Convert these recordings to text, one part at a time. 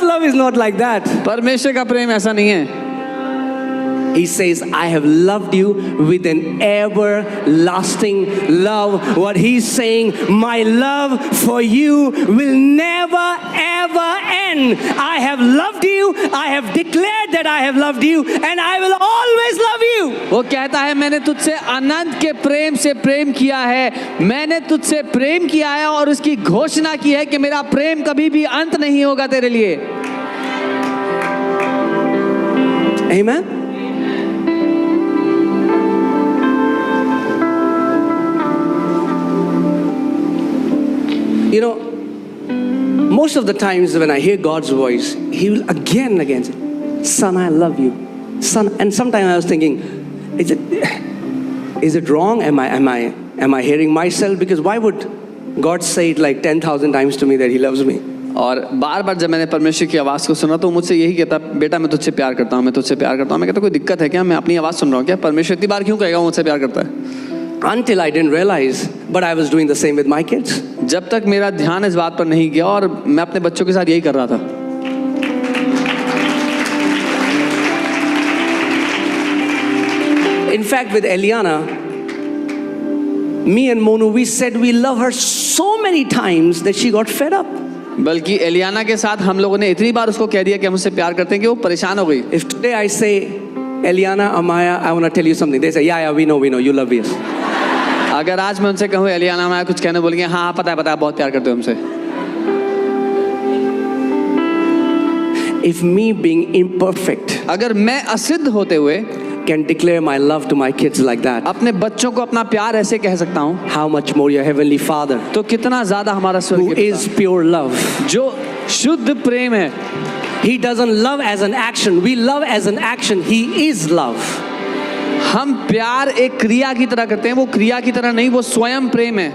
love is not like that. परमेश्वर का प्रेम ऐसा नहीं है. He says, I have loved you with an everlasting love. What he's saying, my love for you will never ever end. I have loved you. I have declared that I have loved you, and I will always love you. वो कहता है मैंने तुझसे अनंत के प्रेम से प्रेम किया है. मैंने तुझसे प्रेम किया है और उसकी घोषणा की है कि मेरा प्रेम कभी भी अंत नहीं होगा तेरे लिए. Amen. You know, most of the times when I hear God's voice, He will again and again say, "Son, I love you, son." And sometimes I was thinking, is it wrong? Am I hearing myself? Because why would God say it like 10,000 times to me that He loves me? और बार बार जब मैंने परमेश्वर की आवाज़ को सुना तो मुझसे यही कहता, बेटा मैं तुझसे प्यार करता हूँ, मैं तुझसे प्यार करता हूँ. मैं कहता कोई दिक्कत है क्या? मैं अपनी आवाज़ सुन रहा हूँ क्या? परमेश्वर इतनी बार क्यों कहेगा वो मुझसे प्यार करता है? Until I didn't realize, but I was doing the same with my kids. जब तक मेरा ध्यान इस बात पर नहीं गया और मैं अपने बच्चों के साथ यही कर रहा था. In fact, with Eliana, me and Monu, we said we love her so many times that she got fed up. बल्कि एलियाना के साथ हम लोगों ने इतनी बार उसको कह दिया कि हम उससे प्यार करते हैं कि वो परेशान हो गई. If today I say, Eliana, Amaya, I want to tell you something, they say, yeah, we know, you love us. अगर आज मैं उनसे कहूँ एलियाना अमाया कुछ कहने बोलेंगे, हाँ पता है बहुत प्यार करते हो हमसे. If me being imperfect, अगर मैं असिद्ध होते हुए can declare my love to my kids like that, अपने बच्चों को अपना प्यार ऐसे कह सकता हूँ, how much more your heavenly Father, तो कितना ज्यादा हमारा who स्वर्गीय is pure love. पिता जो शुद्ध प्रेम है. He doesn't love as an action, we love as an action. He is love. हम प्यार एक क्रिया की तरह करते हैं, वो क्रिया की तरह नहीं, वो स्वयं प्रेम है.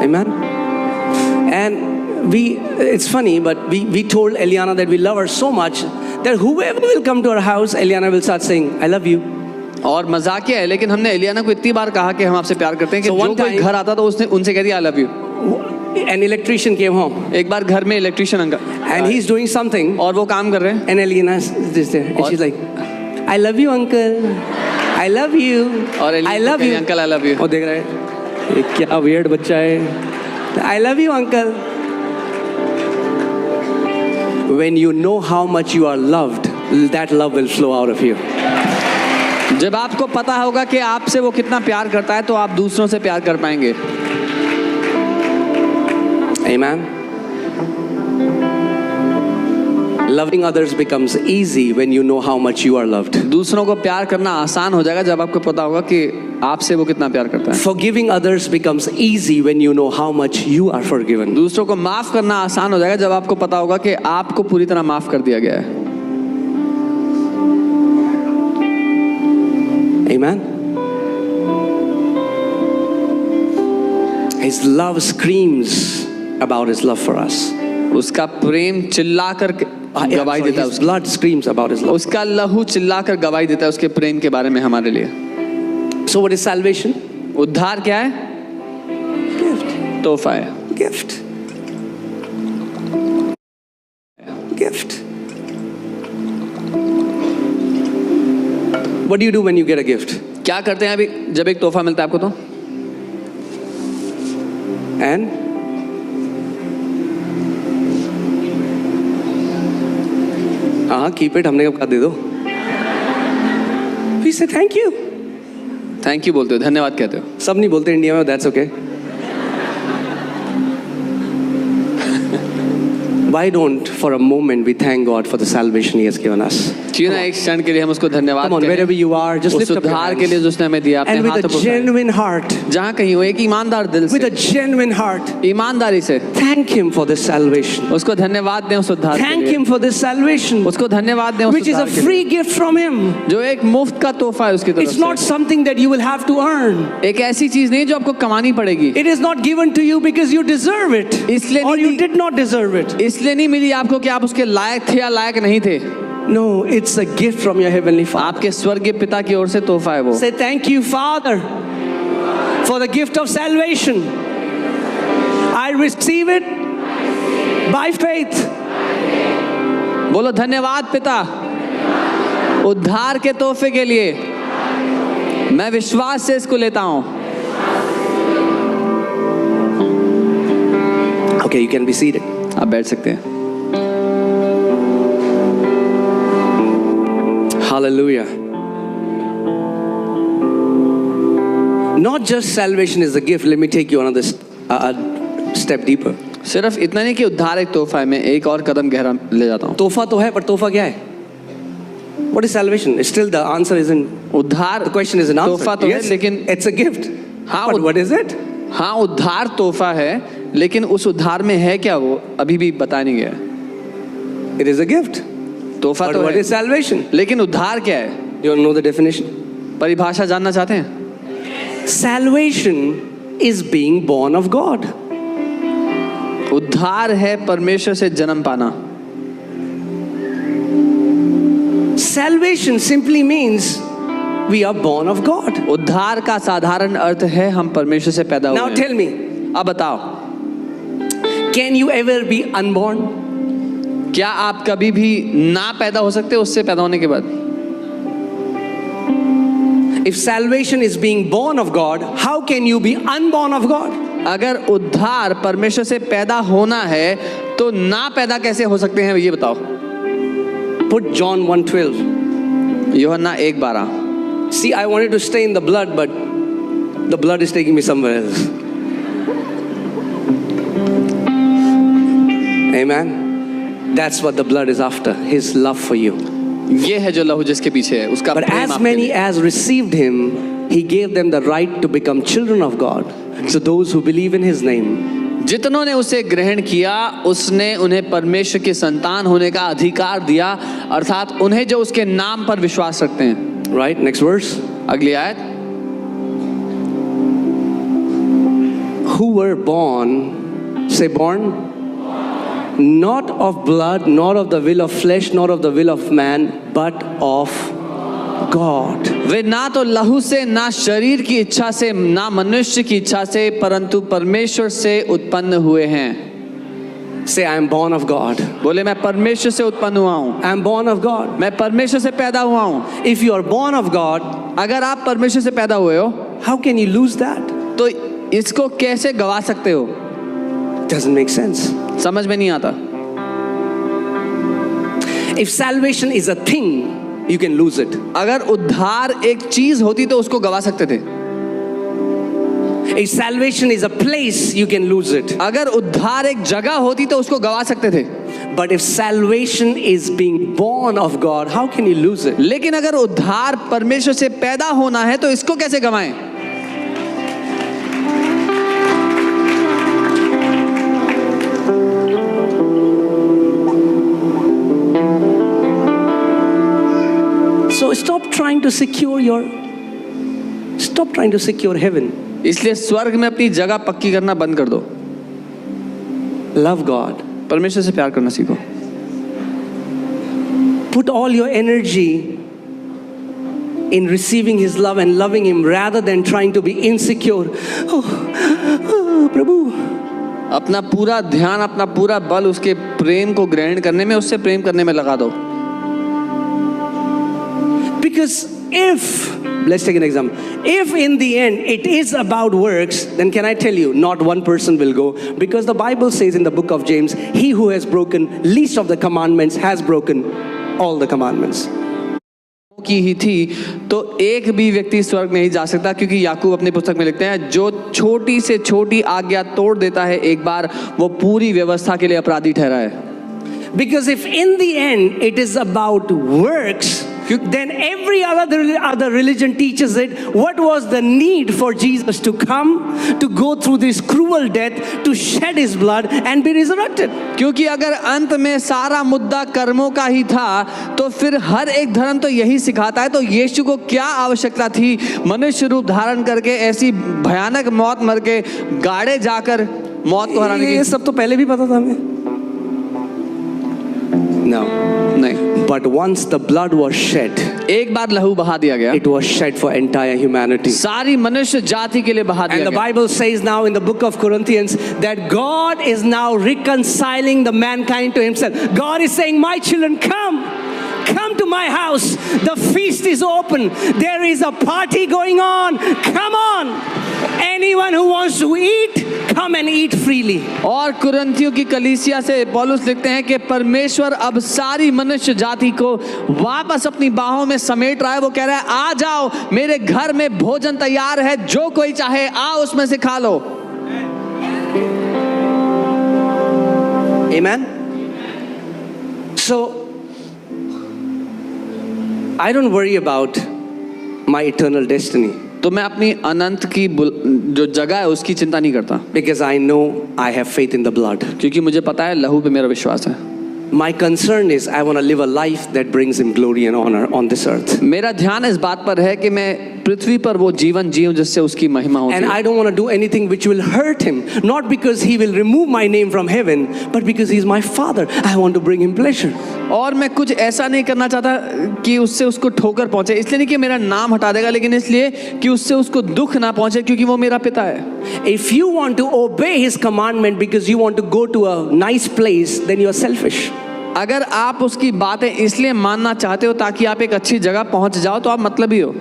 Amen. And it's funny, but we told Eliana that we love her so much that whoever will come to our house, Eliana will start saying, I love you. और मजाकिया है, लेकिन हमने एलियाना को इतनी बार कहा कि हम आपसे प्यार करते हैं कि So जो कोई घर आता तो उसने उनसे कह दिया I love you. An electrician came home. एक बार घर में electrician uncle, and he's doing something, और वो काम कर रहे हैं, and Eliana is there, and she's like, I love you, uncle. I love you. और I love you, uncle I love you. वो देख रहा है, ये क्या weird बच्चा है. I love you, uncle. When you know how much you are loved, that love will flow out of you. जब आपको पता होगा कि आपसे वो कितना प्यार करता है तो आप दूसरों से प्यार कर पाएंगे. Amen. Loving others becomes easy when you know how much you are loved. दूसरों को प्यार करना आसान हो जाएगा जब आपको पता होगा कि आपसे वो कितना प्यार करता है. Forgiving others becomes easy when you know how much you are forgiven. दूसरों को माफ करना आसान हो जाएगा जब आपको पता होगा कि आपको पूरी तरह माफ कर दिया गया है. Amen. His love screams about his love for us. उसका प्रेम चिल्लाकर गवाही देता है. His blood screams about his love. उसका लहू चिल्लाकर गवाही देता है उसके प्रेम के बारे में हमारे लिए. So what is salvation? उद्धार क्या है? Gift. तोहफा है. Gift. Gift. What do you do when you get a gift? क्या करते हैं अभी जब एक तोहफा मिलता है आपको तो? And हाँ, keep it. हमने कब कहा दे दो? We say thank you. Thank you बोलते हो, धन्यवाद कहते हो. सब नहीं बोलते इंडिया में, that's okay. Why don't for a moment we thank God for the salvation He has given us? क्यों ना एक क्षण के लिए हम उसको धन्यवाद Come on, कहें. wherever you are, just उस lift up your उद्धार के लिए hands. जो उसने हमें दिया, अपने And with हाथों a को उठाएं. genuine heart, जहाँ कहीं हो एक ईमानदार दिल with a से, genuine heart, ईमानदारी से thank Him for this salvation. उसको धन्यवाद दें उस उद्धार के Thank लिए. Him for this salvation, उसको धन्यवाद दें उस which is a उद्धार के free लिए, gift from Him. जो एक मुफ्त का तोहफा है उसकी तरफ It's not से. something that you will have to earn. एक ऐसी चीज नहीं जो आपको कमानी पड़ेगी. It is not given to you because you deserve it, इसलिए or नहीं you the- did not deserve it. इसलिए नहीं मिली आपको कि आप उसके लायक थे या लायक नहीं थे. No, it's a gift from your heavenly Father. आपके स्वर्गीय पिता की ओर से तोहफा है वो. Say thank you, Father, for the gift of salvation. I receive it By faith. बोलो धन्यवाद पिता उद्धार के तोहफे के लिए। मैं विश्वास से इसको लेता हूं। Okay, you can be seated. आप बैठ सकते हैं। Hallelujah. Not just salvation is a gift. Let me take you another step deeper. सिर्फ इतना नहीं कि उद्धार एक तोहफा है, मैं एक और कदम गहरा ले जाता हूँ। तोहफा तो है, पर तोहफा क्या है? What is salvation? Still the answer isn't. उद्धार The question is an answer. तोहफा तो है, Yes, लेकिन it's a gift. हाँ, But what is it? हाँ उद्धार तोहफा है, लेकिन उस उद्धार में है क्या वो अभी भी बता नहीं गया। It is a gift. तोहफा But तो what है, is salvation? लेकिन उद्धार क्या है? You want to know the definition? परिभाषा जानना चाहते हैं? Salvation is being born of God. उद्धार है परमेश्वर से जन्म पाना। Salvation simply means we are born of God. उद्धार का साधारण अर्थ है हम परमेश्वर से पैदा हुए Now हैं। tell me, अब बताओ, can you ever be unborn? क्या आप कभी भी ना पैदा हो सकते उससे पैदा होने के बाद? If salvation is being born of God, how can you be unborn of God? अगर उद्धार परमेश्वर से पैदा होना है तो ना पैदा कैसे हो सकते हैं ये बताओ। Put John 1:12. यूहन्ना 1:12। See, I wanted to stay in the blood, but the blood is taking me somewhere else. Amen. That's what the blood is after, His love for you. ये है जो लहू जिसके पीछे है, उसका But प्रेम as आपके many लिए। as received Him, He gave them the right to become children of God. So those who believe in His name. जितनों ने उसे ग्रहण किया उसने उन्हें परमेश्वर के संतान होने का अधिकार दिया, अर्थात उन्हें जो उसके नाम पर विश्वास रखते हैं। Right? Next verse. अगली आयत। Who were born, say born, not of blood, nor of the will of flesh, nor of the will of man, but of God. वे ना तो लहू से, ना शरीर की इच्छा से, ना मनुष्य की इच्छा से, परंतु परमेश्वर से उत्पन्न हुए हैं। Say, I am born of God. बोले मैं परमेश्वर से उत्पन्न हुआ हूँ, I am born of God. मैं परमेश्वर से पैदा हुआ हूँ। If you are born of God, अगर आप परमेश्वर से पैदा हुए हो how can you lose that? तो इसको कैसे गवा सकते हो? Doesn't make sense. समझ में नहीं आता। If salvation is a thing, you can lose it. अगर उद्धार एक चीज होती तो उसको गवा सकते थे। If salvation is a place, you can lose it. अगर उद्धार एक जगह होती तो उसको गवा सकते थे। But if salvation is being born of God, how can you lose it? लेकिन अगर उद्धार परमेश्वर से पैदा होना है तो इसको कैसे गवाएं? So stop trying to secure heaven. इसलिए स्वर्ग में अपनी जगह पक्की करना बंद कर दो। Love God. परमेश्वर से प्यार करना सीखो। Put all your energy in receiving His love and loving Him rather than trying to be insecure. प्रभु, अपना पूरा ध्यान, अपना पूरा बल उसके प्रेम को ग्रहण करने में, उससे प्रेम करने में लगा दो। because if, let's take an example, if in the end it is about works, then can I tell you, not one person will go, because the Bible says in the book of James, he who has broken least of the commandments has broken all the commandments. की ही थी तो एक भी व्यक्ति स्वर्ग नहीं जा सकता, क्योंकि याकूब अपनी पुस्तक में लिखते हैं जो छोटी से छोटी आज्ञा तोड़ देता है एक बार, वो पूरी व्यवस्था के लिए अपराधी ठहरा है। Because if in the end it is about works, then every other religion teaches it. What was the need for Jesus to come, to go through this cruel death, to shed His blood and be resurrected? क्योंकि अगर अंत में सारा मुद्दा कर्मों का ही था तो फिर हर एक धर्म तो यही सिखाता है, तो यीशु को क्या आवश्यकता थी मनुष्य रूप धारण करके ऐसी भयानक मौत मर के गाड़े जाकर मौत को हराने की? ये सब तो पहले भी पता था हमें। No. नहीं। But once the blood was shed, एक बार लहू बहा दिया गया, it was shed for entire humanity. सारी मनुष्य जाति के लिए बहा And दिया the गया। Bible says now in the book of Corinthians that God is now reconciling the mankind to himself. God is saying, my children, come to my house. The feast is open. There is a party going on. Come on. Anyone who wants to eat, come and eat freely. और कुरिन्थियों की कलीसिया से पौलुस लिखते हैं कि परमेश्वर अब सारी मनुष्य जाति को वापस अपनी बाहों में समेट रहा है। वो कह रहा है, आ जाओ, मेरे घर में भोजन तैयार है, जो कोई चाहे आओ उसमें से खा लो। Amen. So I don't worry about my eternal destiny तो मैं अपनी अनंत की जो जगह है उसकी चिंता नहीं करता, because I know I have faith in the blood. क्योंकि मुझे पता है लहू पे मेरा विश्वास है। My concern is I want to live a life that brings him glory and honor on this earth. मेरा ध्यान इस बात पर है कि मैं पृथ्वी पर वो जीवन जीऊं जिससे उसकी महिमा होती And है। I don't want to do anything which will hurt him, not because he will remove my name from heaven, but because he is my father. I want to bring him pleasure. और मैं कुछ ऐसा नहीं करना चाहता कि उससे उसको ठोकर पहुंचे, इसलिए नहीं कि मेरा नाम हटा देगा, लेकिन इसलिए कि उससे उसको दुख ना पहुंचे, क्योंकि वो मेरा पिता है। If you want to obey his commandment because you want to go to a nice place, then you are selfish. अगर आप उसकी बातें इसलिए मानना चाहते हो ताकि आप एक अच्छी जगह पहुंच जाओ, तो आप मतलबी हो।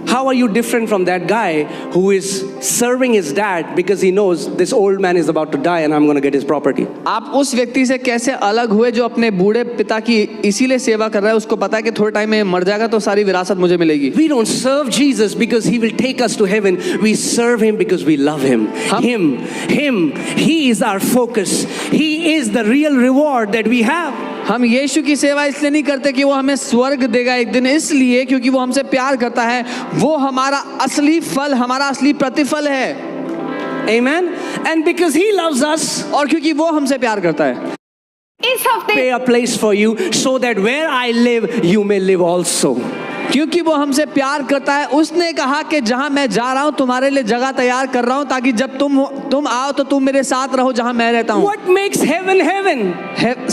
How are you different from that guy who is serving his dad because he knows this old man is about to die and I'm going to get his property? आप उस व्यक्ति से कैसे अलग हुए जो अपने बूढ़े पिता की इसीलिए सेवा कर रहा है, उसको पता है कि थोड़े टाइम में मर जाएगा तो सारी विरासत मुझे मिलेगी। We don't serve Jesus because he will take us to heaven. We serve him because we love him. He is our focus. He is the real reward that we have. हम यीशु की सेवा इसलिए नहीं करते कि वो हमें स्वर्ग देगा एक दिन, इसलिए क्योंकि वो हमसे प्यार करता है। वो हमारा असली फल, हमारा असली प्रतिफल है। Amen. And because he loves us, और क्योंकि वो हमसे प्यार करता है, इस हफ्ते prepare a place for you so that where I live, you may live also. क्योंकि वो हमसे प्यार करता है, उसने कहा कि जहां मैं जा रहा हूं तुम्हारे लिए जगह तैयार कर रहा हूं, ताकि जब तुम आओ तो तुम मेरे साथ रहो जहां मैं रहता हूं। What makes heaven heaven?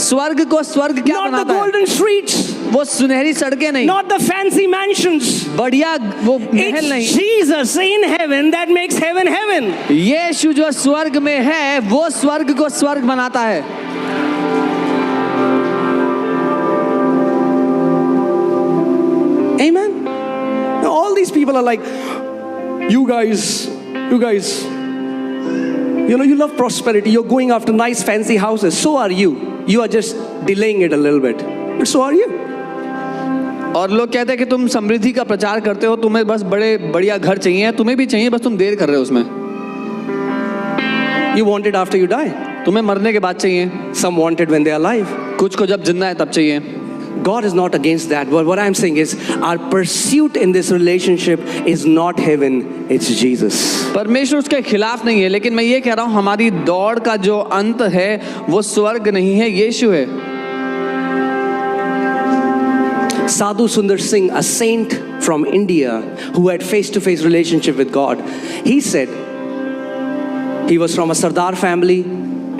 स्वर्ग को स्वर्ग क्या Not the बनाता है? golden streets, वो सुनहरी सड़कें नहीं, not the fancy mansions. बढ़िया वो महल नहीं, It's Jesus in heaven that makes heaven heaven. यीशु जो स्वर्ग में है वो स्वर्ग को स्वर्ग बनाता है। Amen. Now all these people are like, you guys, you love prosperity. You're going after nice fancy houses. So are you. You are just delaying it a little bit. But so are you. और लोग कहते हैं कि तुम समृद्धि का प्रचार करते हो, तुम्हें बस बड़े बढ़िया घर चाहिए, तुम्हें भी चाहिए, बस तुम देर कर रहे हो उसमें। You want it after you die. तुम्हें मरने के बाद चाहिए, Some want it when they are alive. कुछ को जब जिंदा है तब चाहिए। God is not against that. But what I'm saying is our pursuit in this relationship is not heaven, it's Jesus. परमेश्वर उसके खिलाफ नहीं है, लेकिन मैं ये कह रहा हूँ हमारी दौड़ का जो अंत है वो स्वर्ग नहीं है, यीशु है। Sadhu Sundar Singh, a saint from India who had face-to-face relationship with God, he said he was from a Sardar family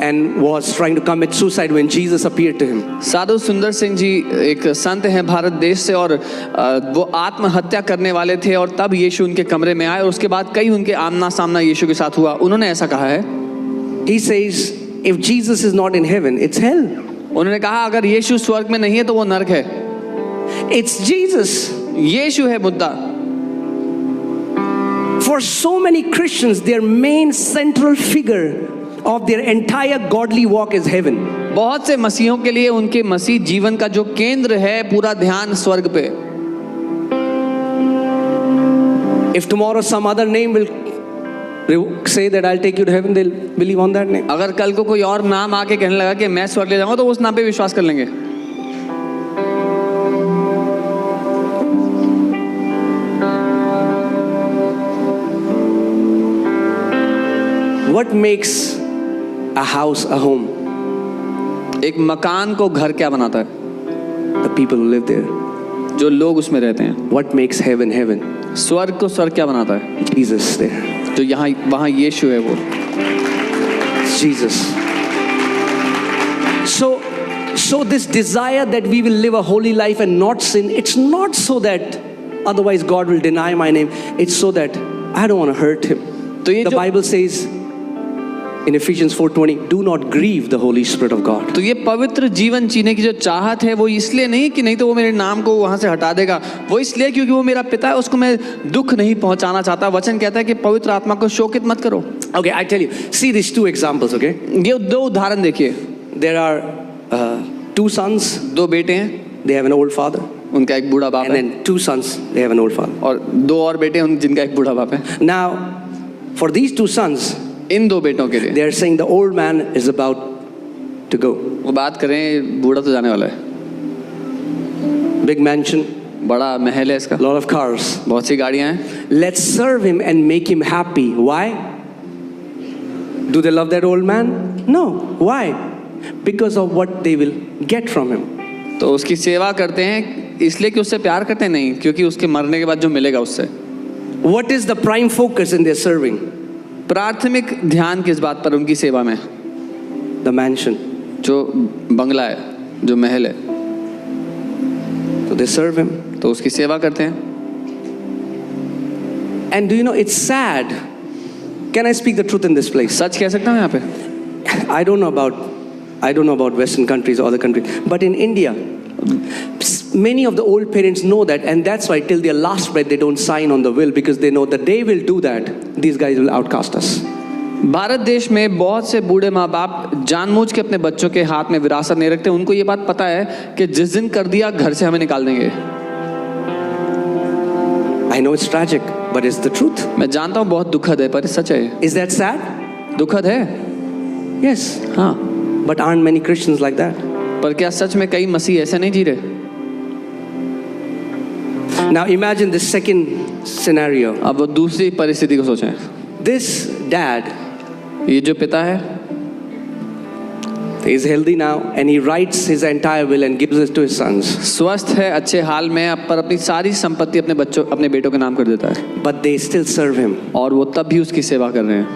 and was trying to commit suicide when Jesus appeared to him. साधु सुंदर सिंह जी एक संत हैं भारत देश से, और वो आत्महत्या करने वाले थे, और तब यीशु उनके कमरे में आए, और उसके बाद कई उनके आमना सामना यीशु के साथ हुआ। उन्होंने ऐसा कहा है, He says, if Jesus is not in heaven, it's hell. उन्होंने कहा अगर यीशु स्वर्ग में नहीं है तो वो नरक है। It's Jesus. यीशु है मुद्दा। For so many Christians, their main central figure of their entire godly walk is heaven. बहुत से मसीहों के लिए उनके मसीह जीवन का जो केंद्र है, पूरा ध्यान स्वर्ग पे। If tomorrow some other name will say that I'll take you to heaven, they'll believe on that name. अगर कल को कोई और नाम आके कहने लगा कि मैं स्वर्ग ले जाऊंगा, तो उस नाम पे विश्वास कर लेंगे। What makes a house a home? एक मकान को घर क्या बनाता है? The people who live there. जो लोग उसमें रहते हैं। What makes heaven heaven? स्वर्ग को स्वर्ग क्या बनाता है? Jesus there. जो यहाँ वहाँ यीशु है वो। Jesus. So this desire that we will live a holy life and not sin, it's not so that otherwise God will deny my name. It's so that I don't want to hurt him. तो ये The जो Bible says in Ephesians 4:20, do not grieve the Holy Spirit of God. तो ये पवित्र जीवन जीने की जो चाहत है वो इसलिए नहीं कि नहीं तो वो मेरे नाम को वहां से हटा देगा, वो इसलिए क्योंकि वो मेरा पिता है, उसको मैं दुख नहीं पहुंचाना चाहता। वचन कहता है कि पवित्र आत्मा को शोकित मत करो। Okay, I tell you, see these two examples, okay? ये दो उदाहरण देखिए। There are two sons, दो बेटे हैं, they have an old father, उनका एक बूढ़ा बाप and है, then two sons, they have an old father. और दो और बेटे हैं जिनका एक बूढ़ा बाप है। Now, for these two sons, इन दो बेटों के लिए they are saying the old man is about to go. वो बात करें, बूढ़ा तो जाने वाला है, Big mansion, बड़ा महल है इसका, lot of cars. बहुत सी गाड़ियां हैं। Let's serve him and make him happy. Why? Do they love that old man? No. Why? Because of what they will get from him. तो उसकी सेवा करते हैं इसलिए कि उससे प्यार करते हैं, नहीं क्योंकि उसके मरने के बाद जो मिलेगा उससे। What is the prime focus in their serving? प्राथमिक ध्यान किस बात पर उनकी सेवा में? The mansion. जो बंगला है, जो महल है, So they serve him. तो उसकी सेवा करते हैं। And do you know, it's sad. Can I speak the truth in this place? सच कह सकता हूँ यहाँ पे। I don't know about Western countries or other countries, but in India, many of the old parents know that, and that's why till their last breath they don't sign on the will, because they know that they will do that, these guys will outcast us. Bharat देश में बहुत से बूढ़े माँ बाप जानबूझ के अपने बच्चों के हाथ में विरासत नहीं रखते। उनको ये बात पता है कि जिस दिन कर दिया घर से हमें निकाल देंगे। I know it's tragic, but it's the truth. मैं जानता हूँ बहुत दुखद है, पर सच है। Is that sad? दुखद है, Yes. हाँ, But aren't many Christians like that? पर क्या सच में कई मसीह ऐसे नहीं जी रहे? Now imagine this second scenario. अब वो दूसरी परिस्थिति को सोचें। This dad ये जो पिता है, is healthy now and he writes his entire will and gives it to his sons. स्वस्थ है, अच्छे हाल में, अब पर अपनी सारी संपत्ति अपने बेटों के नाम कर देता है, But they still serve him. और वो तब भी उसकी सेवा कर रहे हैं।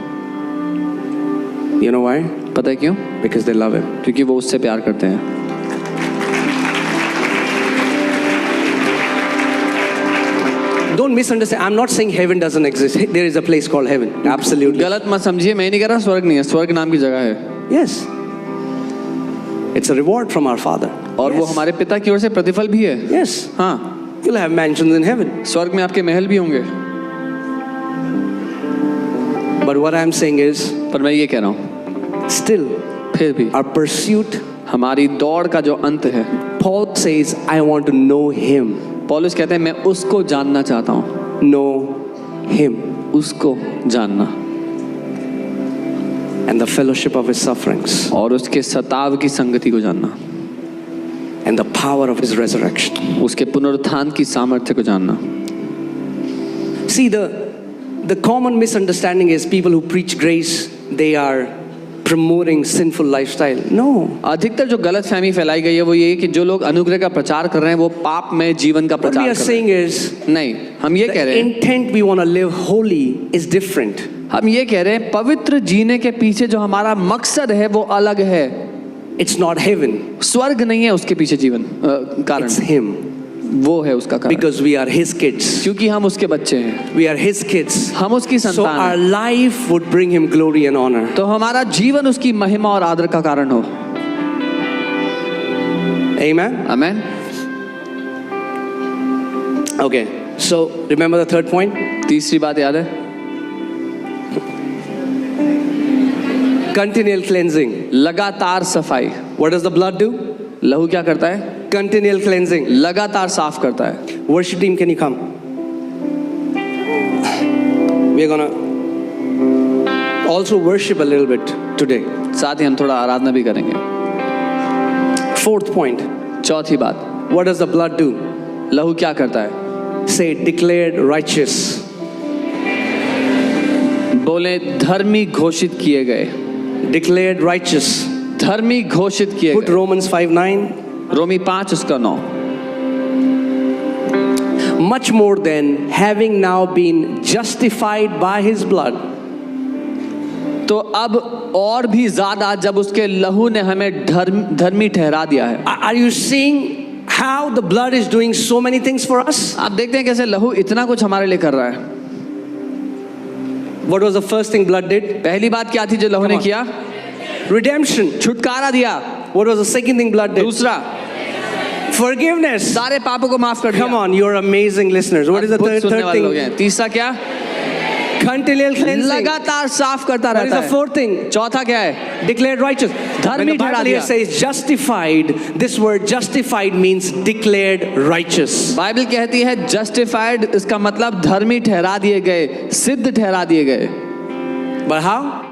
You know why? पता है क्यों? Because they love him. क्योंकि वो उससे प्यार करते हैं। Don't misunderstand. I'm not saying heaven doesn't exist. There is a place called heaven. Absolutely. गलत मत समझिए, मैं नहीं कह रहा स्वर्ग नहीं है, स्वर्ग नाम की जगह है। Yes. It's a reward from our Father. और वो Yes. हमारे पिता की ओर से प्रतिफल भी है। Yes. हाँ, You'll have mansions in heaven. स्वर्ग में आपके महल भी होंगे। But what I'm saying is, पर मैं ये कह रहा हूँ, still, फिर भी our pursuit, हमारी दौड़ का जो अंत है, Paul says, I want to know him. पौलुस कहते हैं मैं उसको जानना चाहता हूँ। Know him. उसको जानना And the fellowship of his sufferings. और उसके सताव की संगति को जानना, And the power of his resurrection. उसके पुनरुत्थान की सामर्थ्य को जानना। See, the common misunderstanding is people who preach grace, they are promoting sinful lifestyle. No. अधिकतर जो गलत फहमी फैलाई गई है वो ये कि जो लोग अनुग्रह का प्रचार कर रहे हैं वो पाप में जीवन का What we प्रचार are कर रहे saying is, हैं। नहीं, हम ये कह the रहे हैं, intent we want to live holy is different. हम ये कह रहे हैं पवित्र जीने के पीछे जो हमारा मकसद है वो अलग है। It's not heaven. स्वर्ग नहीं है उसके पीछे जीवन कारण, It's him. वो है उसका कारण, Because we are his kids. क्योंकि हम उसके बच्चे हैं, We are his kids. हम उसकी So संतान our हैं। life would bring him glory and honor. तो हमारा जीवन उसकी महिमा और आदर का कारण हो। Amen? Amen. Okay. So remember the third point? तीसरी बात याद है? Continual cleansing. लगातार सफाई। What does the blood do? लहू क्या करता है? Continual cleansing. लगातार साफ करता है। Worship team, can you come? We're gonna also worship a little bit today. साथ ही हम थोड़ा आराधना भी करेंगे। Fourth point. चौथी बात, What does the blood do? लहू क्या करता है? Say, declared righteous. बोले धर्मी घोषित किए गए। Declared righteous. धर्मी घोषित किए Put गए। Romans 5:9. रोमी 5 उसका 9। Much more than having now been justified by his blood, तो अब और भी ज्यादा जब उसके लहू ने हमें धर्मी ठहरा दिया है। Are you seeing how the blood is doing so many things for us? आप देखते हैं कैसे लहू इतना कुछ हमारे लिए कर रहा है। What was the first thing blood did? पहली बात क्या थी जो लहू ने किया? Redemption. छुटकारा दिया। What was the second thing blood did? दूसरा, Forgiveness. सारे पापों को माफ कर दिया। Come on, you're amazing listeners. What is the अद्भुत सुनने third वाले लोग thing? हैं। तीसरा क्या? Continual cleansing. लगातार साफ करता What is रहता the है। fourth thing? चौथा क्या है? Declared righteous. धर्मी When the ठहरा Bible here दिया। says justified, this word justified means declared righteous. Bible कहती है जस्टिफाइड, इसका मतलब धर्मी ठहरा दिए गए, सिद्ध ठहरा दिए गए। But how?